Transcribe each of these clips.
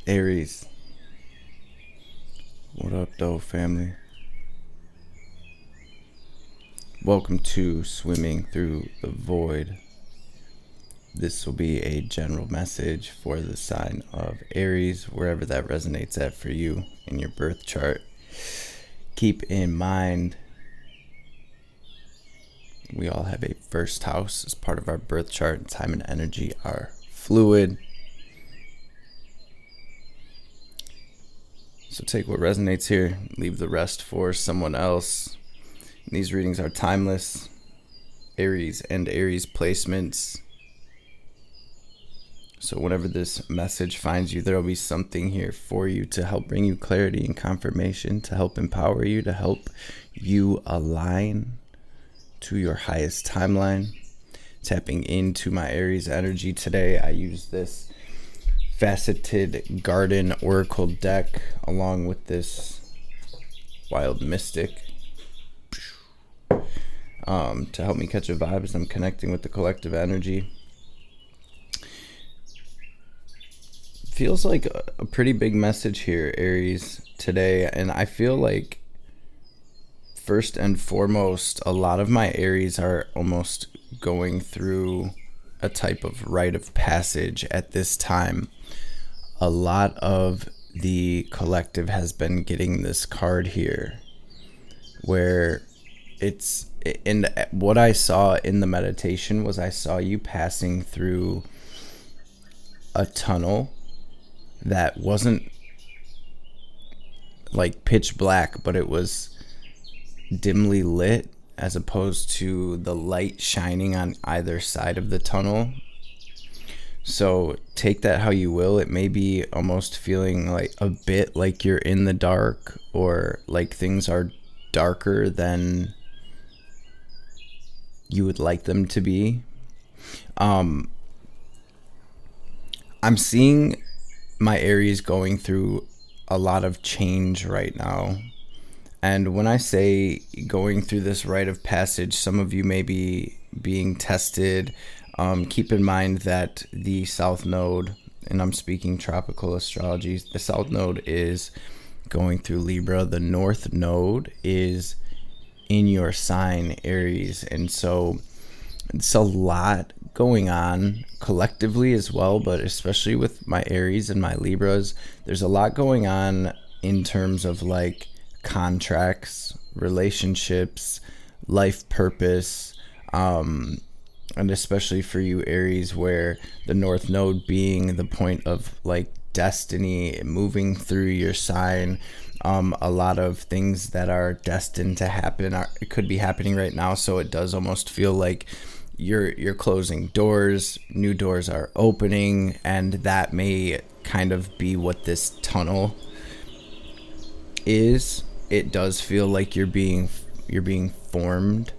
Aries, what up though, family? Welcome to Swimming Through the Void. This will be a general message for the sign of Aries, wherever that resonates at for you in your birth chart. Keep in mind, we all have a first house as part of our birth chart, and time and energy are fluid. So take what resonates here, leave the rest for someone else. These readings are timeless. Aries and Aries placements. So whenever this message finds you, there will be something here for you to help bring you clarity and confirmation, to help empower you, to help you align to your highest timeline. Tapping into my Aries energy today, I use this faceted garden oracle deck along with this wild mystic to help me catch a vibe as I'm connecting with the collective energy. Feels like a pretty big message here, Aries, today, and I feel like first and foremost, a lot of my Aries are almost going through a type of rite of passage at this time. A lot of the collective has been getting this card here where it's, and what I saw in the meditation was I saw you passing through a tunnel that wasn't like pitch black, but it was dimly lit as opposed to the light shining on either side of the tunnel. So take that how you will. It may be almost feeling like a bit like you're in the dark, or like things are darker than you would like them to be. I'm seeing my Aries going through a lot of change right now. And when I say going through this rite of passage, some of you may be being tested. Keep in mind that the South Node, and I'm speaking tropical astrology, the South Node is going through Libra. The North Node is in your sign, Aries. And so it's a lot going on collectively as well, but especially with my Aries and my Libras, there's a lot going on in terms of like contracts, relationships, life purpose, and especially for you Aries, where the North Node being the point of like destiny moving through your sign. A lot of things that are destined to happen it could be happening right now, so it does almost feel like you're closing doors, new doors are opening, and that may kind of be what this tunnel is. It does feel like you're being formed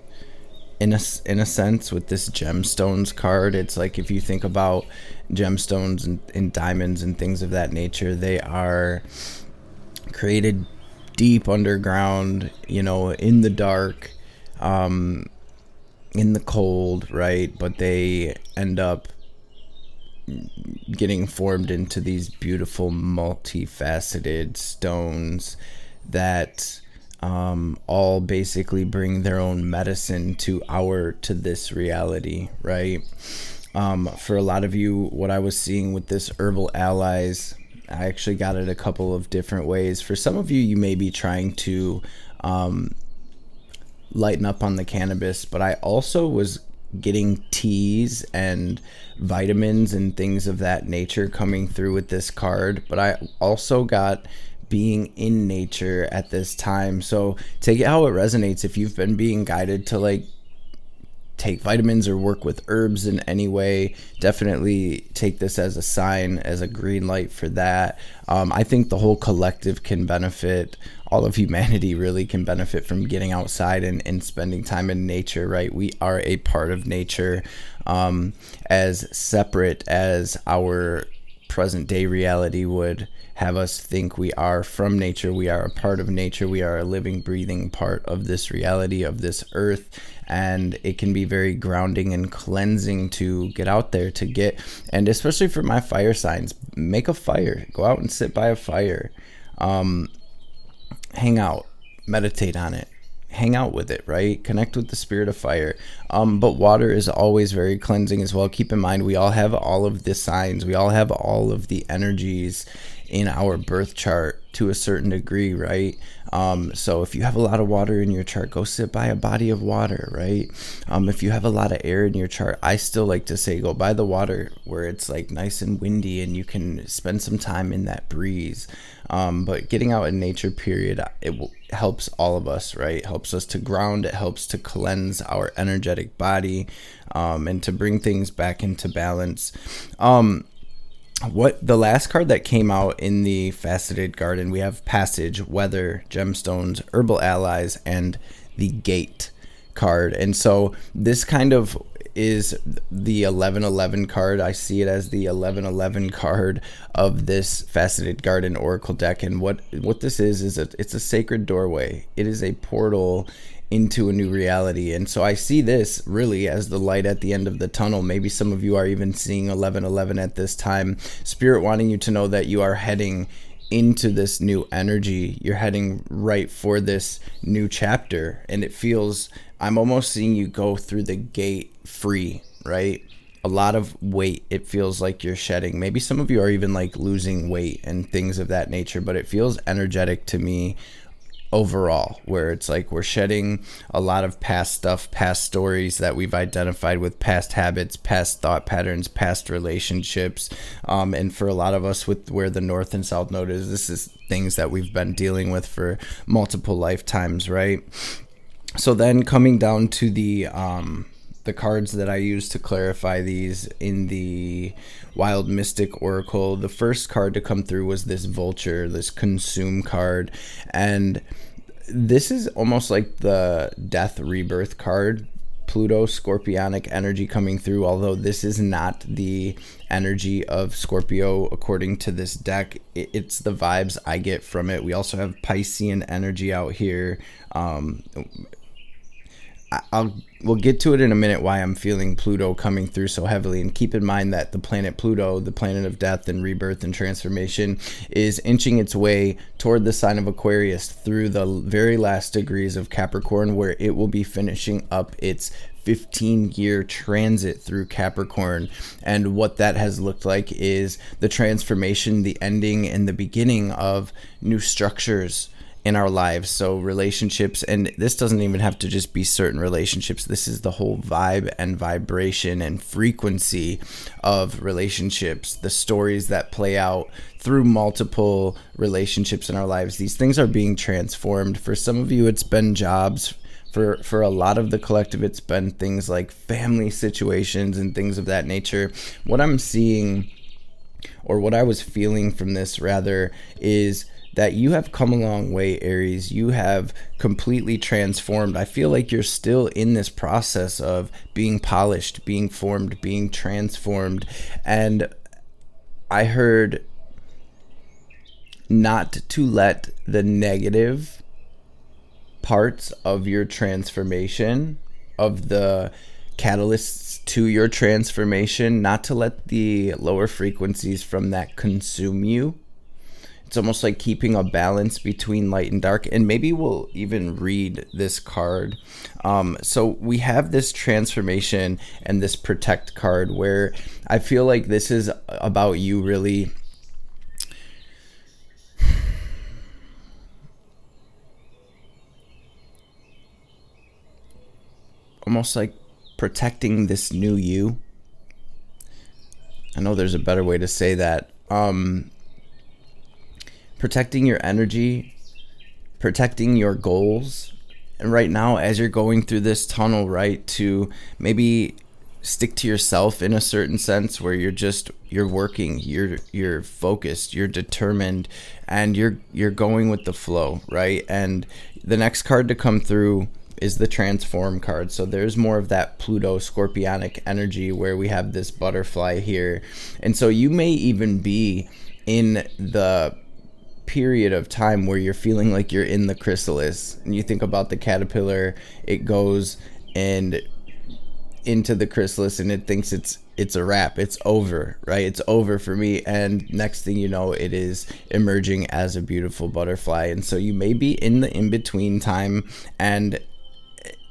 in a sense with this gemstones card. It's like, if you think about gemstones and diamonds and things of that nature, they are created deep underground, in the dark, in the cold, right? But they end up getting formed into these beautiful multifaceted stones that all basically bring their own medicine to this reality, right? For a lot of you, what I was seeing with this herbal allies, I actually got it a couple of different ways. For some of you, you may be trying to lighten up on the cannabis, but I also was getting teas and vitamins and things of that nature coming through with this card. But I also got being in nature at this time. So take it how it resonates. If you've been being guided to like take vitamins or work with herbs in any way, definitely take this as a sign, as a green light for that. I think the whole collective can benefit. All of humanity really can benefit from getting outside and spending time in nature, right? We are a part of nature, as separate as our present day reality would have us think we are from nature. We are a part of nature. We are a living, breathing part of this reality, of this earth. And it can be very grounding and cleansing to get out there, to get, and especially for my fire signs, make a fire, go out and sit by a fire, hang out, meditate on it, hang out with it, right? Connect with the spirit of fire. But water is always very cleansing as well. Keep in mind, we all have all of the signs. We all have all of the energies in our birth chart to a certain degree, right? So if you have a lot of water in your chart, go sit by a body of water, right? If you have a lot of air in your chart, I still like to say go by the water where it's like nice and windy and you can spend some time in that breeze. But getting out in nature, period, helps all of us, right? It helps us to ground. It helps to cleanse our energetic body, and to bring things back into balance. What the last card that came out in the faceted garden, we have passage, weather, gemstones, herbal allies, and the gate card. And so this kind of is the 1111 card. I see it as the 1111 card of this faceted garden oracle deck. And what this is it's a sacred doorway. It is a portal into a new reality. And so I see this really as the light at the end of the tunnel. Maybe some of you are even seeing 1111 at this time. Spirit wanting you to know that you are heading into this new energy. You're heading right for this new chapter. And it feels, I'm almost seeing you go through the gate free, right? A lot of weight, it feels like you're shedding. Maybe some of you are even like losing weight and things of that nature, but it feels energetic to me overall, where it's like we're shedding a lot of past stuff, past stories that we've identified with, past habits, past thought patterns, past relationships. And for a lot of us, with where the North and South Node is, this is things that we've been dealing with for multiple lifetimes, right? So then coming down to the cards that I use to clarify these in the Wild Mystic Oracle, the first card to come through was this vulture, this consume card. And this is almost like the death rebirth card. Pluto, Scorpionic energy coming through, although this is not the energy of Scorpio according to this deck. It's the vibes I get from it. We also have Piscean energy out here. We'll get to it in a minute why I'm feeling Pluto coming through so heavily. And keep in mind that the planet Pluto, the planet of death and rebirth and transformation, is inching its way toward the sign of Aquarius through the very last degrees of Capricorn, where it will be finishing up its 15-year transit through Capricorn. And what that has looked like is the transformation, the ending, and the beginning of new structures in our lives. So relationships, and this doesn't even have to just be certain relationships. This is the whole vibe and vibration and frequency of relationships, the stories that play out through multiple relationships in our lives. These things are being transformed. For some of you, it's been jobs. For a lot of the collective, it's been things like family situations and things of that nature. What I'm seeing, or what I was feeling from this rather, is that you have come a long way, Aries. You have completely transformed. I feel like you're still in this process of being polished, being formed, being transformed. And I heard not to let the negative parts of your transformation, of the catalysts to your transformation, not to let the lower frequencies from that consume you. It's almost like keeping a balance between light and dark. And maybe we'll even read this card. So we have this transformation and this protect card, where I feel like this is about you really almost like protecting this new you. I know there's a better way to say that. Protecting your energy, protecting your goals, And right now, as you're going through this tunnel, right, to maybe stick to yourself in a certain sense, where you're working, you're focused, you're determined, and you're going with the flow, right? And the next card to come through is the transform card. So there's more of that Pluto scorpionic energy where we have this butterfly here. And so you may even be in the period of time where you're feeling like you're in the chrysalis, and you think about the caterpillar, it goes and into the chrysalis and it thinks it's a wrap, it's over, right? It's over for me, and next thing you know, it is emerging as a beautiful butterfly. And so you may be in the in-between time, and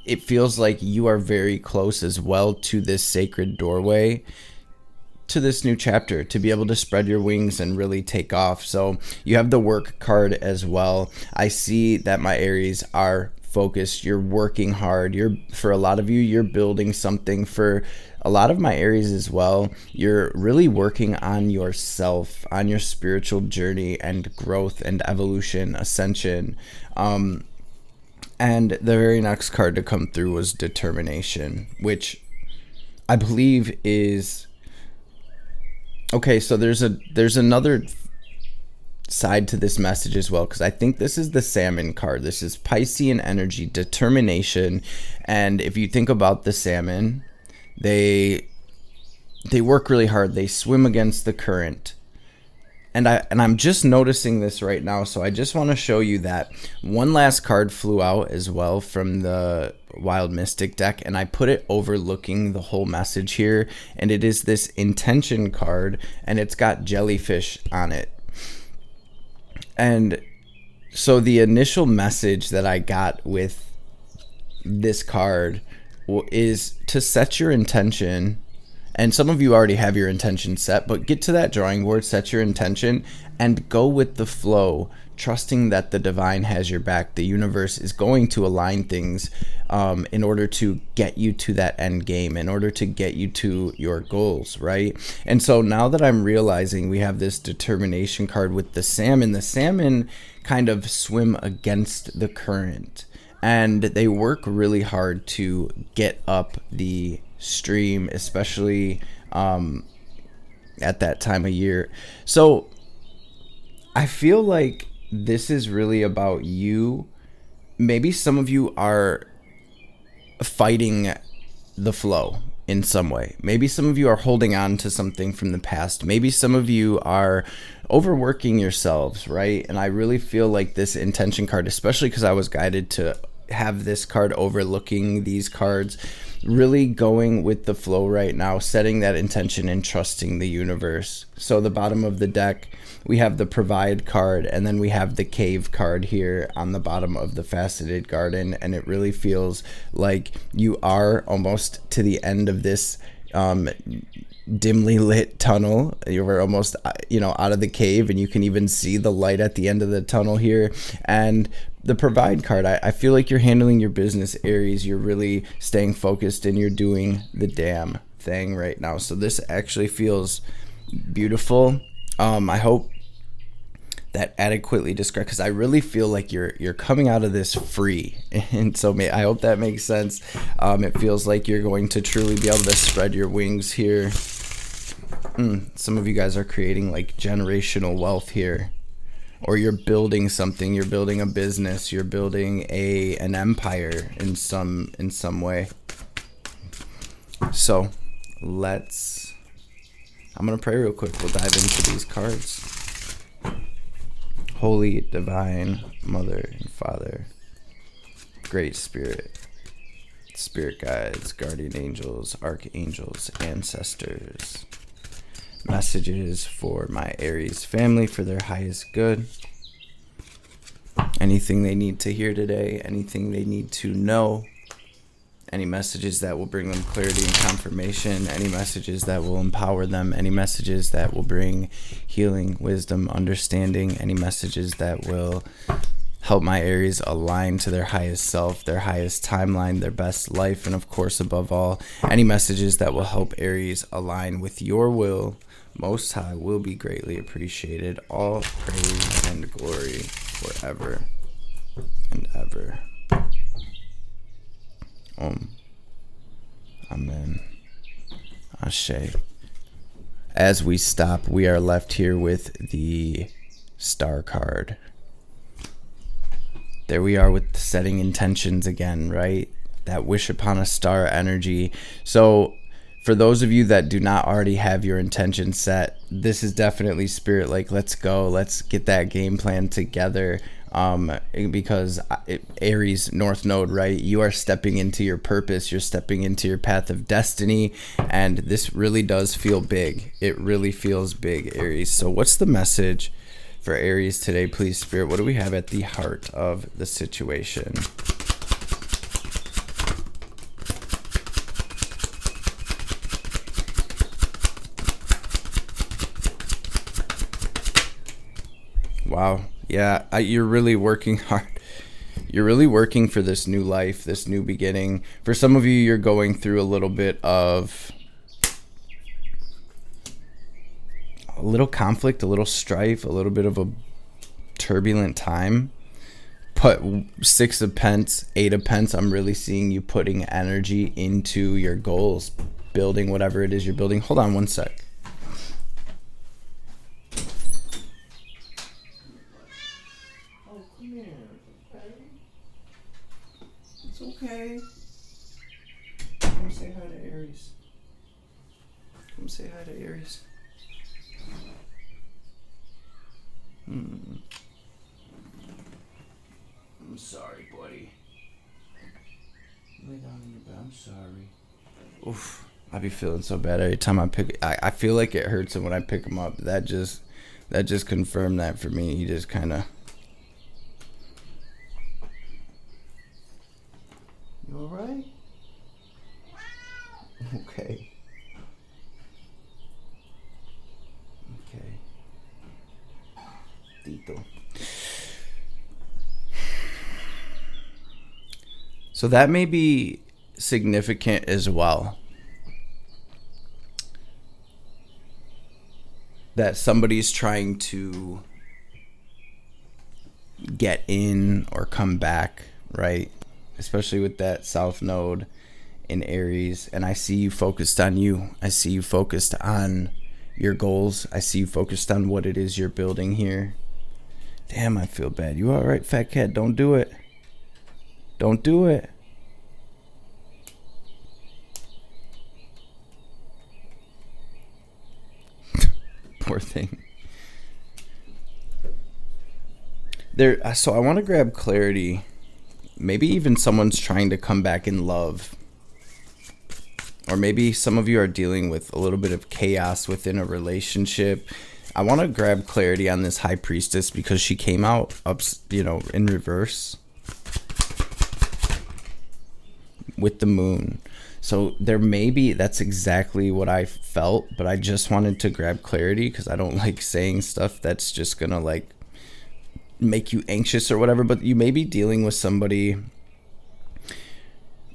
it feels like you are very close as well to this sacred doorway, to this new chapter, to be able to spread your wings and really take off. So you have the work card as well. I see that my Aries are focused. You're working hard. For a lot of you, you're building something. For a lot of my Aries as well, you're really working on yourself, on your spiritual journey and growth and evolution, ascension. And the very next card to come through was determination, which I believe is okay. So there's another side to this message as well, because I think this is the salmon card. This is Piscean energy, determination. And if you think about the salmon, they work really hard. They swim against the current. And I'm just noticing this right now, so I just want to show you that one last card flew out as well from the Wild Mystic deck, and I put it overlooking the whole message here, and it is this intention card, and it's got jellyfish on it. And so the initial message that I got with this card is to set your intention. And some of you already have your intention set, but get to that drawing board, set your intention, and go with the flow, trusting that the divine has your back. The universe is going to align things in order to get you to that end game, in order to get you to your goals, right? And so now that I'm realizing we have this determination card with the salmon kind of swim against the current, and they work really hard to get up the stream, especially at that time of year. So I feel like this is really about you. Maybe some of you are fighting the flow in some way. Maybe some of you are holding on to something from the past. Maybe some of you are overworking yourselves, right? And I really feel like this intention card, especially because I was guided to have this card overlooking these cards, really going with the flow right now, setting that intention and trusting the universe. So the bottom of the deck, we have the provide card, and then we have the cave card here on the bottom of the faceted garden. And it really feels like you are almost to the end of this dimly lit tunnel. You're almost out of the cave, and you can even see the light at the end of the tunnel here. And the provide card, I feel like you're handling your business, Aries. You're really staying focused, and you're doing the damn thing right now. So this actually feels beautiful. I hope that adequately described, because I really feel like you're coming out of this free, and so I hope that makes sense. It feels like you're going to truly be able to spread your wings here. Some of you guys are creating like generational wealth here, or you're building something. You're building a business. You're building an empire in some way. So I'm gonna pray real quick. We'll dive into these cards. Holy Divine Mother and Father, Great Spirit, Spirit Guides, Guardian Angels, Archangels, Ancestors, messages for my Aries family for their highest good. Anything they need to hear today, anything they need to know, any messages that will bring them clarity and confirmation, any messages that will empower them, any messages that will bring healing, wisdom, understanding, any messages that will help my Aries align to their highest self, their highest timeline, their best life, and of course, above all, any messages that will help Aries align with your will, Most High, will be greatly appreciated. All praise and glory forever and ever. Amen. Ashe. As we stop, we are left here with the star card. There we are with setting intentions again, right? That wish upon a star energy. So for those of you that do not already have your intention set, this is definitely spirit. Like, let's go. Let's get that game plan together. Because Aries North Node, right? You are stepping into your purpose. You're stepping into your path of destiny. And this really does feel big. It really feels big, Aries. So what's the message for Aries today, please, Spirit? What do we have at the heart of the situation? Wow. Yeah, you're really working hard. You're really working for this new life, this new beginning. For some of you, you're going through a little bit of a little conflict, a little strife, a little bit of a turbulent time. But 6 of Pence, 8 of Pence, I'm really seeing you putting energy into your goals, building whatever it is you're building. Hold on one sec. Oh, come here. Okay. It's okay. Come say hi to Aries. Come say hi to Aries. I'm sorry, buddy. Lay down in your bed. I'm sorry. Oof. I be feeling so bad every time I pick. I feel like it hurts him when I pick him up. That just confirmed that for me. He just kind of. You all right? Okay. Okay. Tito. So that may be significant as well. That somebody's trying to get in or come back, right? Especially with that South Node in Aries. And I see you focused on you. I see you focused on your goals. I see you focused on what it is you're building here. Damn, I feel bad. You all right, fat cat? Don't do it. Don't do it. Poor thing. So I want to grab clarity. Maybe even someone's trying to come back in love. Or maybe some of you are dealing with a little bit of chaos within a relationship. I want to grab clarity on this High Priestess because she came out in reverse with the moon. So there may be, that's exactly what I felt, but I just wanted to grab clarity because I don't like saying stuff that's just going to like make you anxious or whatever. But you may be dealing with somebody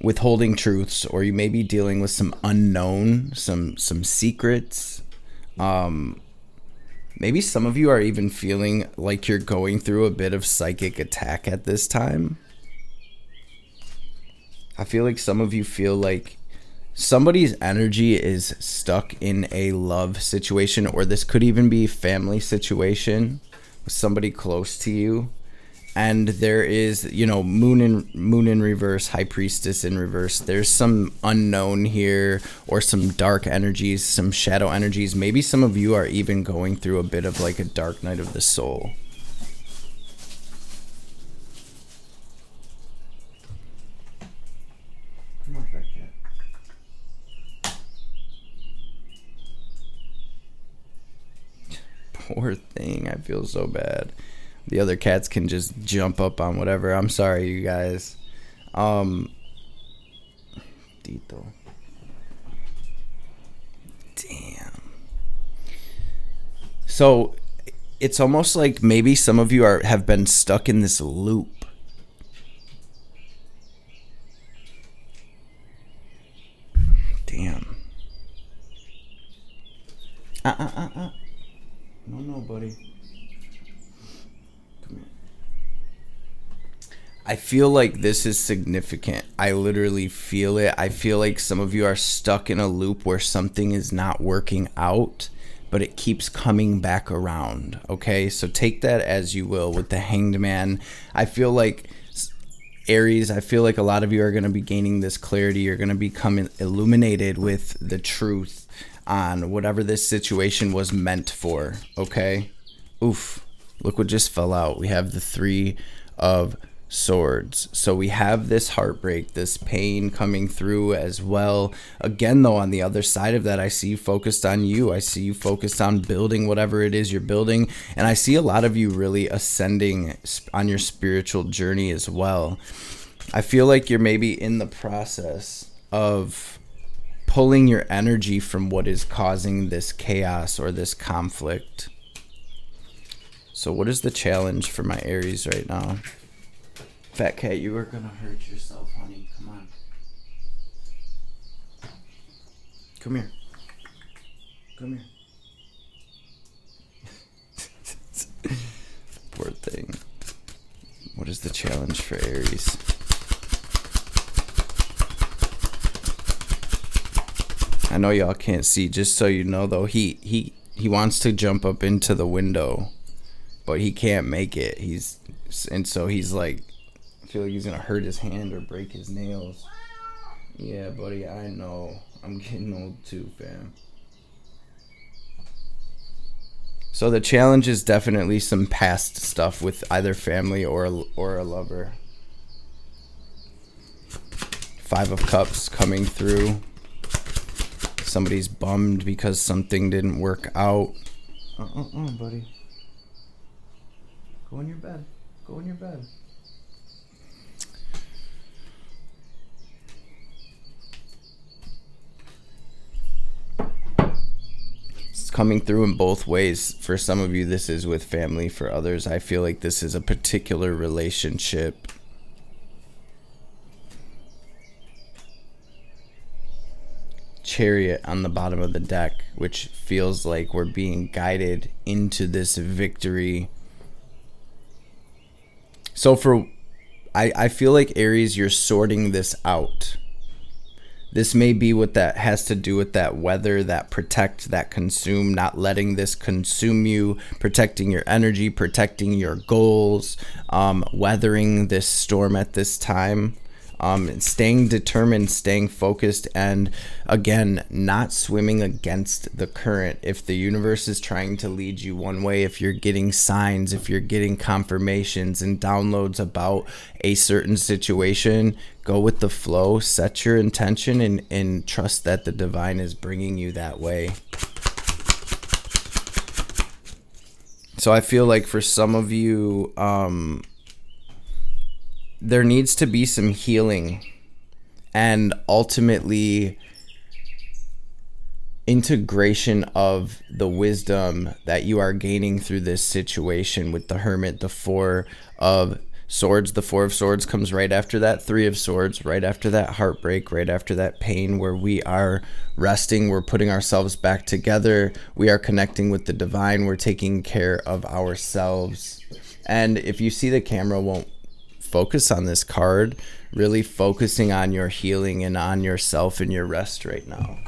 withholding truths, or you may be dealing with some unknown, some secrets. Maybe some of you are even feeling like you're going through a bit of psychic attack at this time. I feel like some of you feel like somebody's energy is stuck in a love situation, or this could even be a family situation with somebody close to you. And there is, moon in reverse, High Priestess in reverse. There's some unknown here, or some dark energies, some shadow energies. Maybe some of you are even going through a bit of like a dark night of the soul. Come on, fat cat. Poor thing. I feel so bad. The other cats can just jump up on whatever. I'm sorry, you guys. Tito. Damn. So it's almost like maybe some of you have been stuck in this loop. Damn. No, buddy. I feel like this is significant. I literally feel it. I feel like some of you are stuck in a loop where something is not working out, but it keeps coming back around. Okay, so take that as you will with the Hanged Man. I feel like Aries, I feel like a lot of you are going to be gaining this clarity. You're going to become illuminated with the truth on whatever this situation was meant for. Okay. Oof. Look what just fell out. We have the Three of Swords. So we have this heartbreak, this pain coming through as well. Again, though, on the other side of that, I see you focused on you. I see you focused on building whatever it is you're building. And I see a lot of you really ascending on your spiritual journey as well. I feel like you're maybe in the process of pulling your energy from what is causing this chaos or this conflict. So what is the challenge for my Aries right now? Fat cat, you are gonna hurt yourself, honey. Come on. Come here. Come here. Poor thing. What is the challenge for Aries? I know y'all can't see, just so you know though, he wants to jump up into the window, but he can't make it. And so he's like, I feel like he's gonna hurt his hand or break his nails. Yeah, buddy, I know. I'm getting old too, fam. So the challenge is definitely some past stuff with either family or a lover. Five of Cups coming through. Somebody's bummed because something didn't work out. Buddy. Go in your bed. Go in your bed. It's coming through in both ways. For some of you, this is with family. For others, I feel like this is a particular relationship. Chariot on the bottom of the deck, which feels like we're being guided into this victory. So I feel like Aries, you're sorting this out. This may be what that has to do with that weather, that protect, that consume, not letting this consume you, protecting your energy, protecting your goals, weathering this storm at this time. Staying determined, staying focused, and again, not swimming against the current. If the universe is trying to lead you one way, if you're getting signs, if you're getting confirmations and downloads about a certain situation, go with the flow, set your intention, and trust that the divine is bringing you that way. So I feel like for some of you, there needs to be some healing and ultimately integration of the wisdom that you are gaining through this situation with the Hermit, the Four of Swords. The Four of Swords comes right after that Three of Swords, right after that heartbreak, right after that pain, where we are resting, we're putting ourselves back together, we are connecting with the divine, we're taking care of ourselves. And if you see the camera won't focus on this card, really focusing on your healing and on yourself and your rest right now.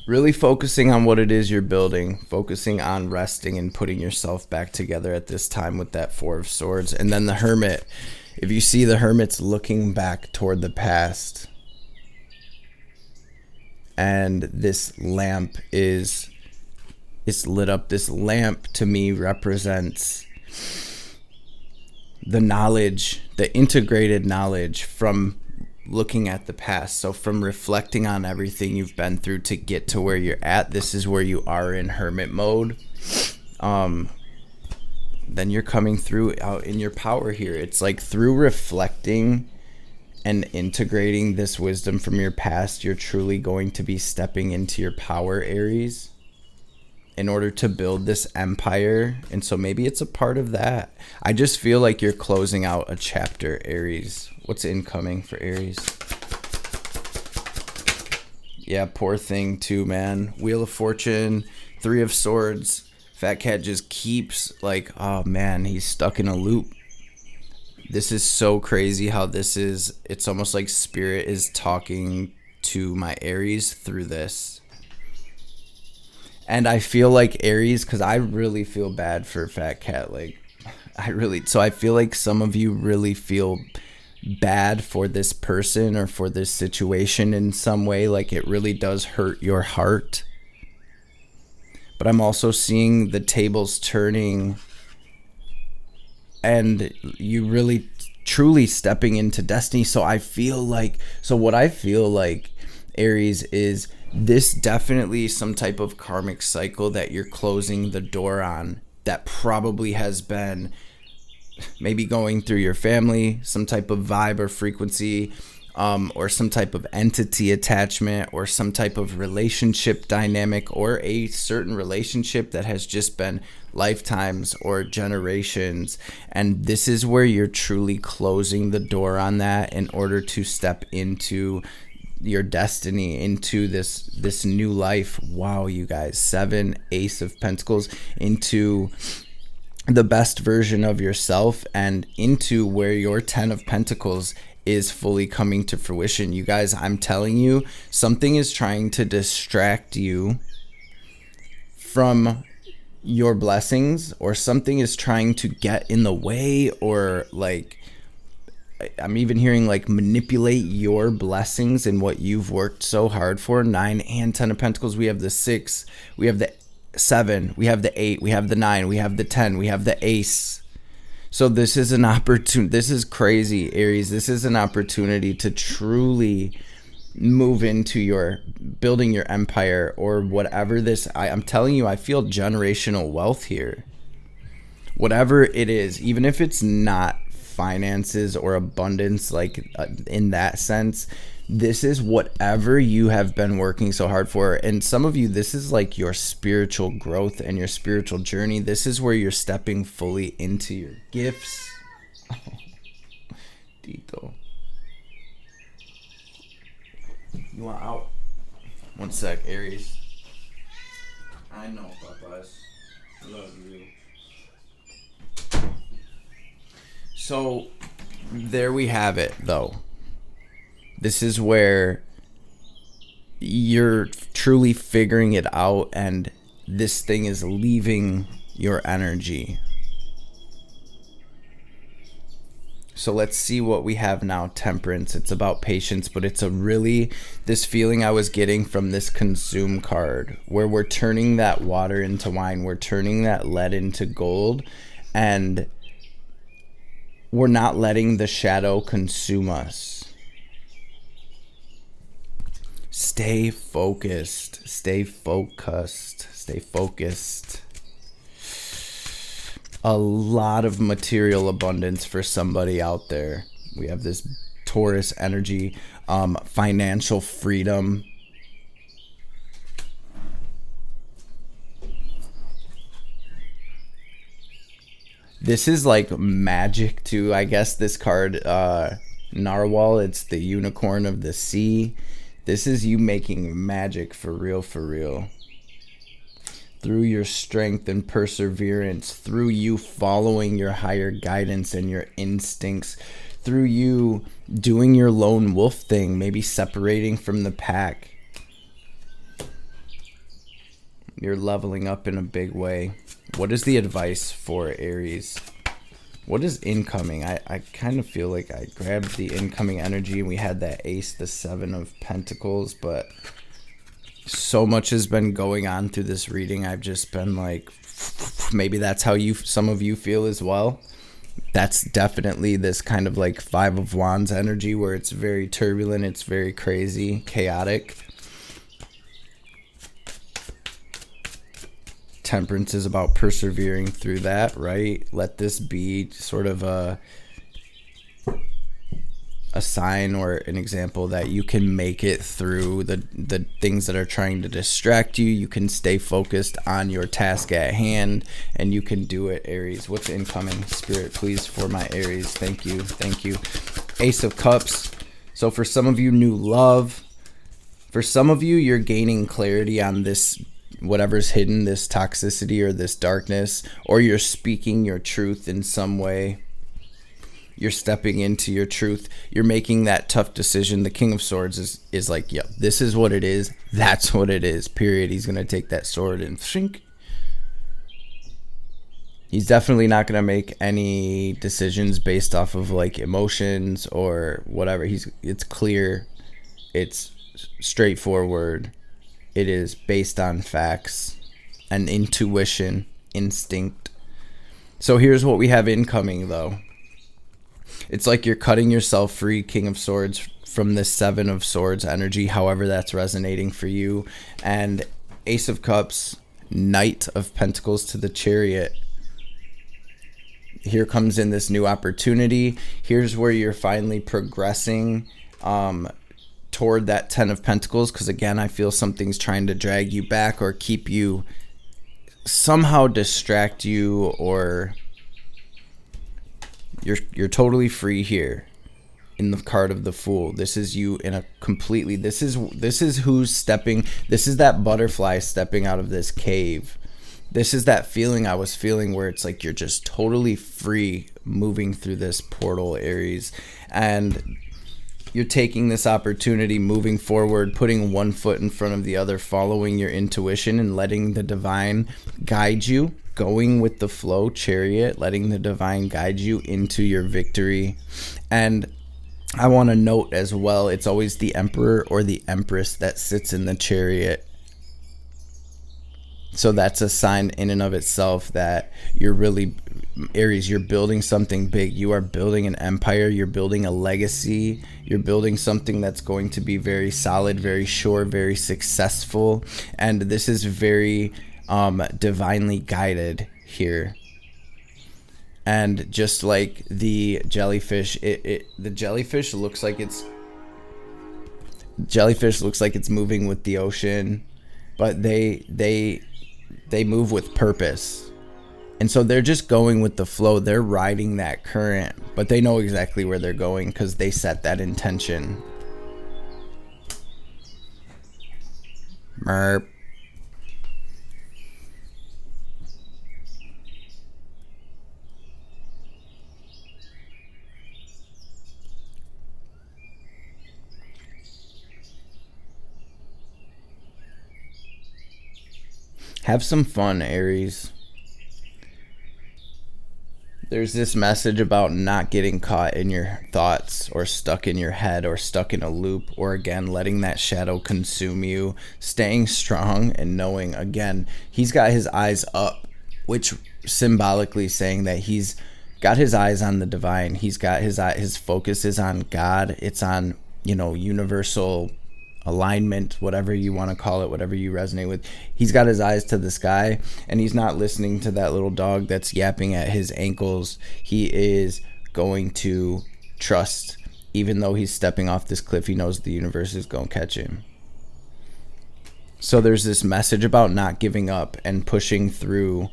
Really focusing on what it is you're building, focusing on resting and putting yourself back together at this time with that Four of Swords. And then the Hermit, if you see the Hermit's looking back toward the past, and this lamp is lit up. This lamp to me represents the knowledge, the integrated knowledge from looking at the past. So from reflecting on everything you've been through to get to where you're at, this is where you are in Hermit mode. Then you're coming through out in your power here. It's like through reflecting and integrating this wisdom from your past, you're truly going to be stepping into your power, Aries, in order to build this empire. And so maybe it's a part of that. I just feel like you're closing out a chapter, Aries. What's incoming for Aries? Yeah, poor thing too, man. Wheel of Fortune, Three of Swords. Fat Cat just keeps like, oh man, he's stuck in a loop. This is so crazy how this is. It's almost like Spirit is talking to my Aries through this. And I feel like Aries, because I really feel bad for Fat Cat. Like, so I feel like some of you really feel bad for this person or for this situation in some way. Like, it really does hurt your heart. But I'm also seeing the tables turning and you really truly stepping into destiny. So what I feel like, Aries, is this definitely some type of karmic cycle that you're closing the door on, that probably has been maybe going through your family, some type of vibe or frequency, or some type of entity attachment, or some type of relationship dynamic, or a certain relationship that has just been lifetimes or generations. And this is where you're truly closing the door on that in order to step into your destiny, into this new life. Wow, you guys, 7 Ace of Pentacles, into the best version of yourself, and into where your 10 of Pentacles is fully coming to fruition. You guys, I'm telling you, something is trying to distract you from your blessings, or something is trying to get in the way, or like, I'm even hearing like manipulate your blessings and what you've worked so hard for. 9 and 10 of Pentacles. We have the 6, we have the 7, we have the 8, we have the 9, we have the 10, we have the Ace. So this is an opportunity. This is crazy, Aries. This is an opportunity to truly move into your building your empire, or whatever this. I'm telling you, I feel generational wealth here. Whatever it is, even if it's not finances or abundance, like in that sense, this is whatever you have been working so hard for. And some of you, this is like your spiritual growth and your spiritual journey. This is where you're stepping fully into your gifts. Tito, you want out? One sec, Aries. I know, papas. I love you. So there we have it, though. This is where you're truly figuring it out, and this thing is leaving your energy. So let's see what we have now. Temperance. It's about patience, but it's this feeling I was getting from this consume card, where we're turning that water into wine. We're turning that lead into gold, and we're not letting the shadow consume us. Stay focused. Stay focused. Stay focused. A lot of material abundance for somebody out there. We have this Taurus energy, financial freedom. This is like magic too, I guess. This card, Narwhal, it's the unicorn of the sea. This is you making magic for real, for real. Through your strength and perseverance, through you following your higher guidance and your instincts, through you doing your lone wolf thing, maybe separating from the pack. You're leveling up in a big way. What is the advice for Aries? What is incoming? I kind of feel like I grabbed the incoming energy and we had that Ace, the 7 of Pentacles, but so much has been going on through this reading. I've just been like, maybe that's how some of you feel as well. That's definitely this kind of like 5 of Wands energy, where it's very turbulent, it's very crazy, chaotic. Temperance is about persevering through that, right? Let this be sort of a sign or an example that you can make it through the things that are trying to distract you. You can stay focused on your task at hand, and you can do it, Aries. What's incoming? Spirit, please, for my Aries. Thank you. Thank you. Ace of Cups. So for some of you, new love. For some of you, you're gaining clarity on this, whatever's hidden, this toxicity or this darkness, or you're speaking your truth in some way. You're stepping into your truth. You're making that tough decision. The King of Swords is like, yep, this is what it is. That's what it is, period. He's going to take that sword and shrink. He's definitely not going to make any decisions based off of like emotions or whatever. It's clear. It's straightforward. It is based on facts and intuition, instinct. So here's what we have incoming though. It's like you're cutting yourself free, King of Swords, from this Seven of Swords energy, however that's resonating for you. And Ace of Cups, Knight of Pentacles to the Chariot. Here comes in this new opportunity. Here's where you're finally progressing toward that Ten of Pentacles, because again, I feel something's trying to drag you back or keep you, somehow distract you, or you're totally free here in the card of the Fool. This is you in a completely, this is who's stepping, this is that butterfly stepping out of this cave. This is that feeling I was feeling where it's like you're just totally free moving through this portal, Aries. And you're taking this opportunity, moving forward, putting one foot in front of the other, following your intuition and letting the divine guide you, going with the flow, Chariot, letting the divine guide you into your victory. And I want to note as well, it's always the Emperor or the Empress that sits in the Chariot. So that's a sign in and of itself that you're really, Aries, you're building something big. You are building an empire. You're building a legacy. You're building something that's going to be very solid, very sure, very successful. And this is very divinely guided here. And just like the jellyfish, the jellyfish looks like it's moving with the ocean, but they move with purpose. And so they're just going with the flow. They're riding that current, but they know exactly where they're going because they set that intention. Merp. Have some fun, Aries. There's this message about not getting caught in your thoughts or stuck in your head or stuck in a loop, or again, letting that shadow consume you, staying strong and knowing, again, he's got his eyes up, which symbolically saying that he's got his eyes on the divine. He's got his focus is on God. It's on, universal alignment, whatever you want to call it, whatever you resonate with. He's got his eyes to the sky, and he's not listening to that little dog that's yapping at his ankles. He is going to trust. Even though he's stepping off this cliff, he knows the universe is going to catch him. So there's this message about not giving up and pushing through.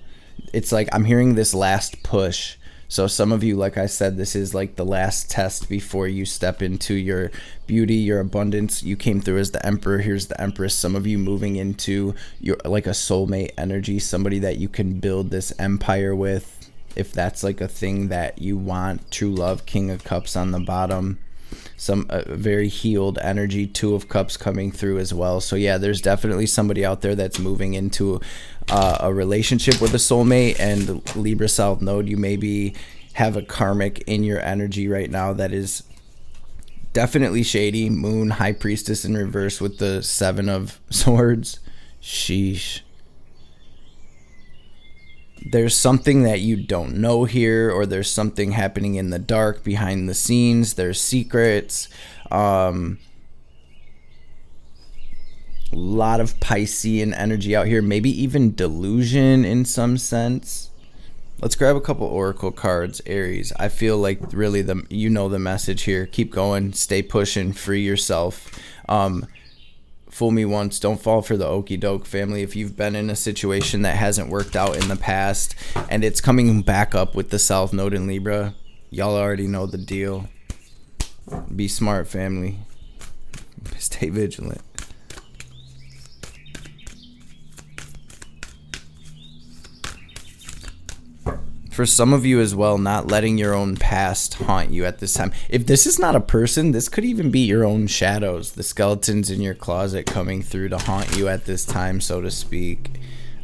It's like I'm hearing this last push. So some of you, like I said, this is like the last test before you step into your beauty, your abundance. You came through as the Emperor. Here's the Empress. Some of you moving into your like a soulmate energy, somebody that you can build this empire with, if that's like a thing that you want. True love, King of Cups on the bottom. Some very healed energy, Two of Cups coming through as well. So yeah, there's definitely somebody out there that's moving into a relationship with a soulmate. And Libra South Node, you maybe have a karmic in your energy right now that is definitely shady. Moon, High Priestess in reverse with the Seven of Swords. Sheesh. There's something that you don't know here, or there's something happening in the dark behind the scenes. There's secrets. A lot of Piscean energy out here, maybe even delusion in some sense. Let's grab a couple oracle cards, Aries. I feel like really the message here. Keep going, stay pushing, free yourself. Fool me once, don't fall for the okie doke, family. If you've been in a situation that hasn't worked out in the past and it's coming back up with the South Node in Libra, y'all already know the deal. Be smart, family. Stay vigilant. For some of you as well, not letting your own past haunt you at this time. If this is not a person, this could even be your own shadows, the skeletons in your closet coming through to haunt you at this time, so to speak.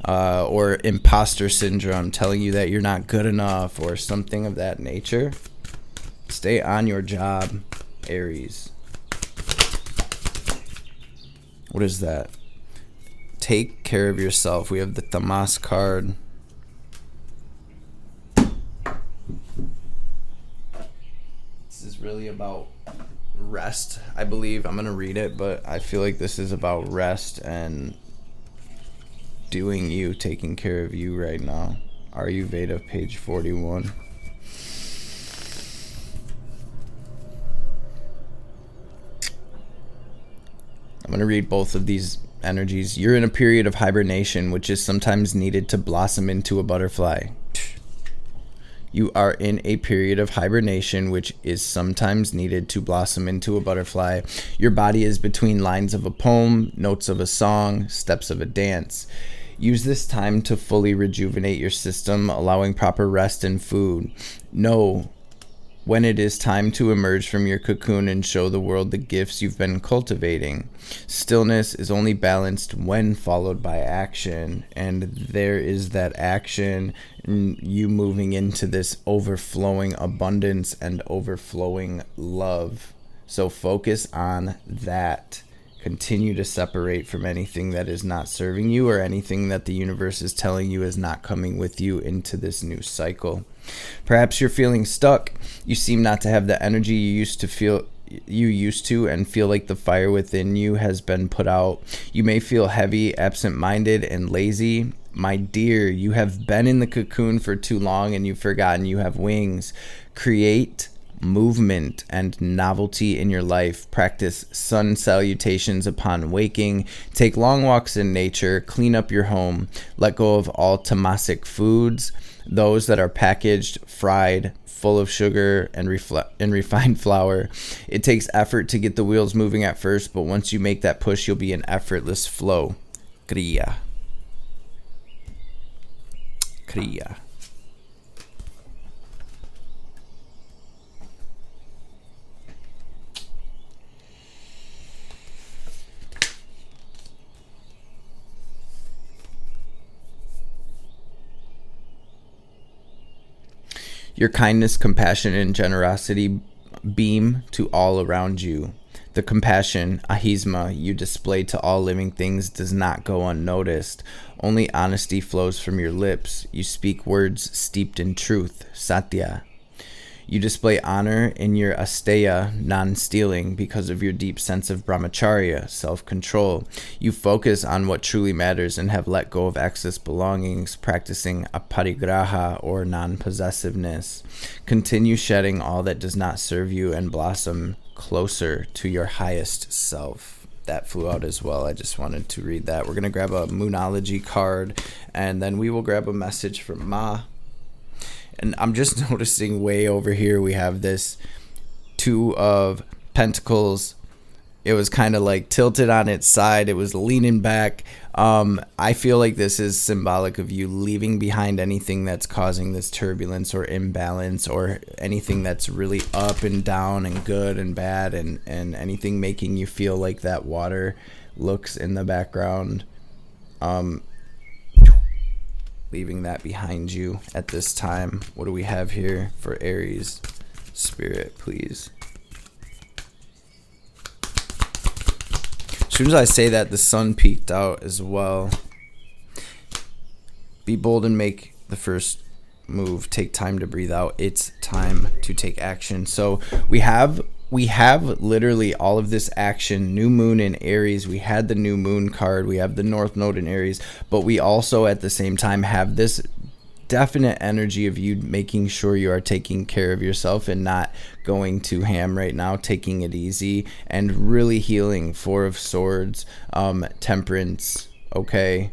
Or imposter syndrome, telling you that you're not good enough or something of that nature. Stay on your job, Aries. What is that? Take care of yourself. We have the Thamas card. This is really about rest, I believe. I'm going to read it, but I feel like this is about rest and doing you, taking care of you right now. Ayurveda, page 41. I'm going to read both of these energies. You're in a period of hibernation, which is sometimes needed to blossom into a butterfly. You are in a period of hibernation, which is sometimes needed to blossom into a butterfly. Your body is between lines of a poem, notes of a song, steps of a dance. Use this time to fully rejuvenate your system, allowing proper rest and food. Know when it is time to emerge from your cocoon and show the world the gifts you've been cultivating. Stillness is only balanced when followed by action, and there is that action, you moving into this overflowing abundance and overflowing love. So focus on that. Continue to separate from anything that is not serving you or anything that the universe is telling you is not coming with you into this new cycle. Perhaps you're feeling stuck. You seem not to have the energy you used to and feel like the fire within you has been put out. You may feel heavy, absent-minded, and lazy. My dear, you have been in the cocoon for too long and you've forgotten you have wings. Create movement and novelty in your life. Practice sun salutations upon waking. Take long walks in nature. Clean up your home. Let go of all tamasic foods, those that are packaged, fried, full of sugar and refined flour. It takes effort to get the wheels moving at first, but once you make that push, you'll be in effortless flow. Kriya. Kriya. Your kindness, compassion, and generosity beam to all around you. The compassion, ahisma, you display to all living things does not go unnoticed. Only honesty flows from your lips. You speak words steeped in truth, satya. You display honor in your asteya, non-stealing, because of your deep sense of brahmacharya, self-control. You focus on what truly matters and have let go of excess belongings, practicing aparigraha, or non-possessiveness. Continue shedding all that does not serve you and blossom closer to your highest self. That flew out as well. I just wanted to read that. We're going to grab a Moonology card, and then we will grab a message from Ma. And I'm just noticing way over here we have this Two of Pentacles. It was kind of like tilted on its side. It was leaning back. I feel like this is symbolic of you leaving behind anything that's causing this turbulence or imbalance, or anything that's really up and down and good and bad, and anything making you feel like that water looks in the background. Leaving that behind you at this time. What do we have here for Aries? Spirit, please. As soon as I say that, the sun peeked out as well. Be bold and make the first move. Take time to breathe out. It's time to take action. So we have literally all of this action. New moon in Aries. We had the new moon card. We have the North Node in Aries. But we also at the same time have this definite energy of you making sure you are taking care of yourself and not going too ham right now, taking it easy and really healing. Four of Swords, temperance, okay?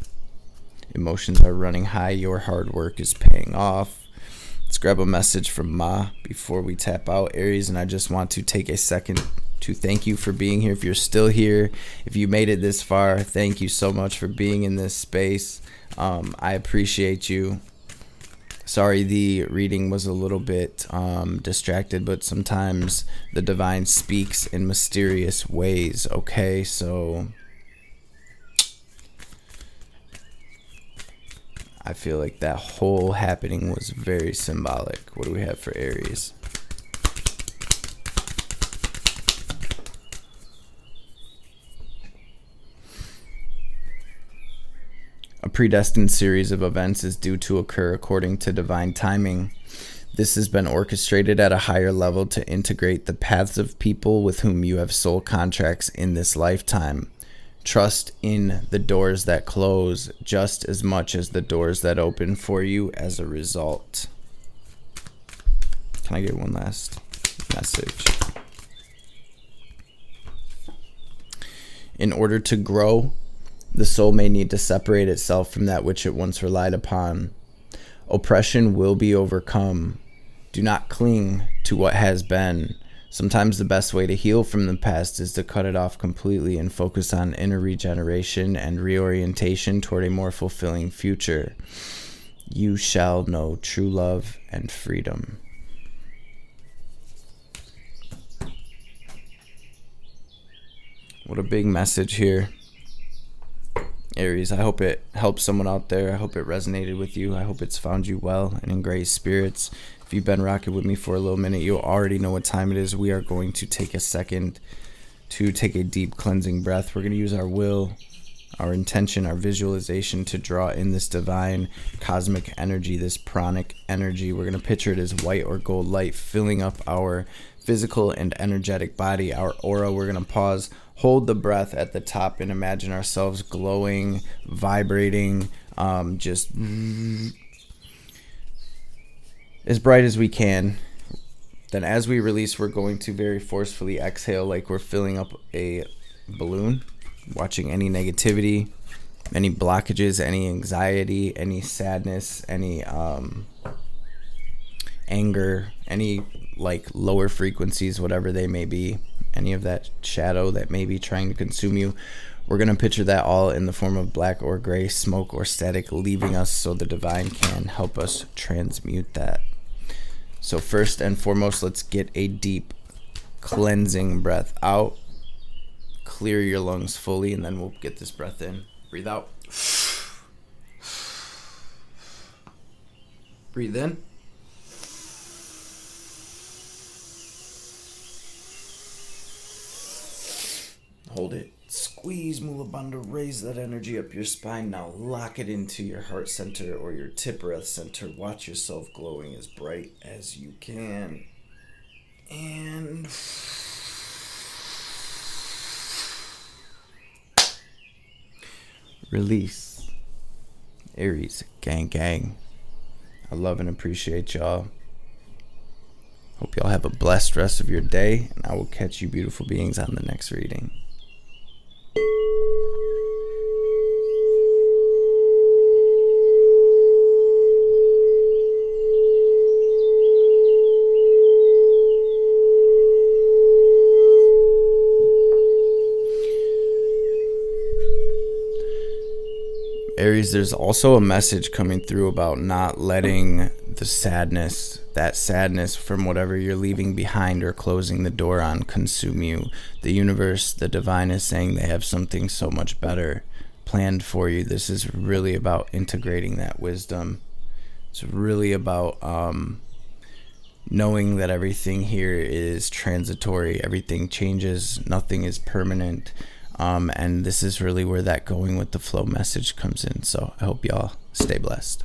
Emotions are running high. Your hard work is paying off. Let's grab a message from Ma before we tap out, Aries. And I just want to take a second to thank you for being here. If you're still here, if you made it this far, thank you so much for being in this space. I appreciate you. Sorry, the reading was a little bit distracted, but sometimes the divine speaks in mysterious ways, okay? So I feel like that whole happening was very symbolic. What do we have for Aries? A predestined series of events is due to occur according to divine timing. This has been orchestrated at a higher level to integrate the paths of people with whom you have soul contracts in this lifetime. Trust in the doors that close just as much as the doors that open for you as a result. Can I get one last message? In order to grow, the soul may need to separate itself from that which it once relied upon. Oppression will be overcome. Do not cling to what has been. Sometimes the best way to heal from the past is to cut it off completely and focus on inner regeneration and reorientation toward a more fulfilling future. You shall know true love and freedom. What a big message here, Aries. I hope it helps someone out there. I hope it resonated with you. I hope it's found you well and in great spirits. If you've been rocking with me for a little minute, you already know what time it is. We are going to take a second to take a deep cleansing breath. We're going to use our will, our intention, our visualization to draw in this divine cosmic energy, this pranic energy. We're going to picture it as white or gold light filling up our physical and energetic body, our aura. We're going to pause, hold the breath at the top, and imagine ourselves glowing, vibrating, just as bright as we can. Then as we release, we're going to very forcefully exhale like we're filling up a balloon, watching any negativity, any blockages, any anxiety, any sadness, any anger, any like lower frequencies, whatever they may be, any of that shadow that may be trying to consume you. We're going to picture that all in the form of black or gray smoke or static leaving us so the divine can help us transmute that. So first and foremost, let's get a deep cleansing breath out. Clear your lungs fully, and then we'll get this breath in. Breathe out. Breathe in. Hold it. Squeeze, Mulabandha. Raise that energy up your spine. Now lock it into your heart center or your tip breath center. Watch yourself glowing as bright as you can. And release. Aries, gang, gang. I love and appreciate y'all. Hope y'all have a blessed rest of your day, and I will catch you beautiful beings on the next reading. Aries, there's also a message coming through about not letting the sadness, that sadness from whatever you're leaving behind or closing the door on, consume you. The universe, the divine is saying they have something so much better planned for you. This is really about integrating that wisdom. It's really about knowing that everything here is transitory. Everything changes. Nothing is permanent. And this is really where that going with the flow message comes in. So I hope y'all stay blessed.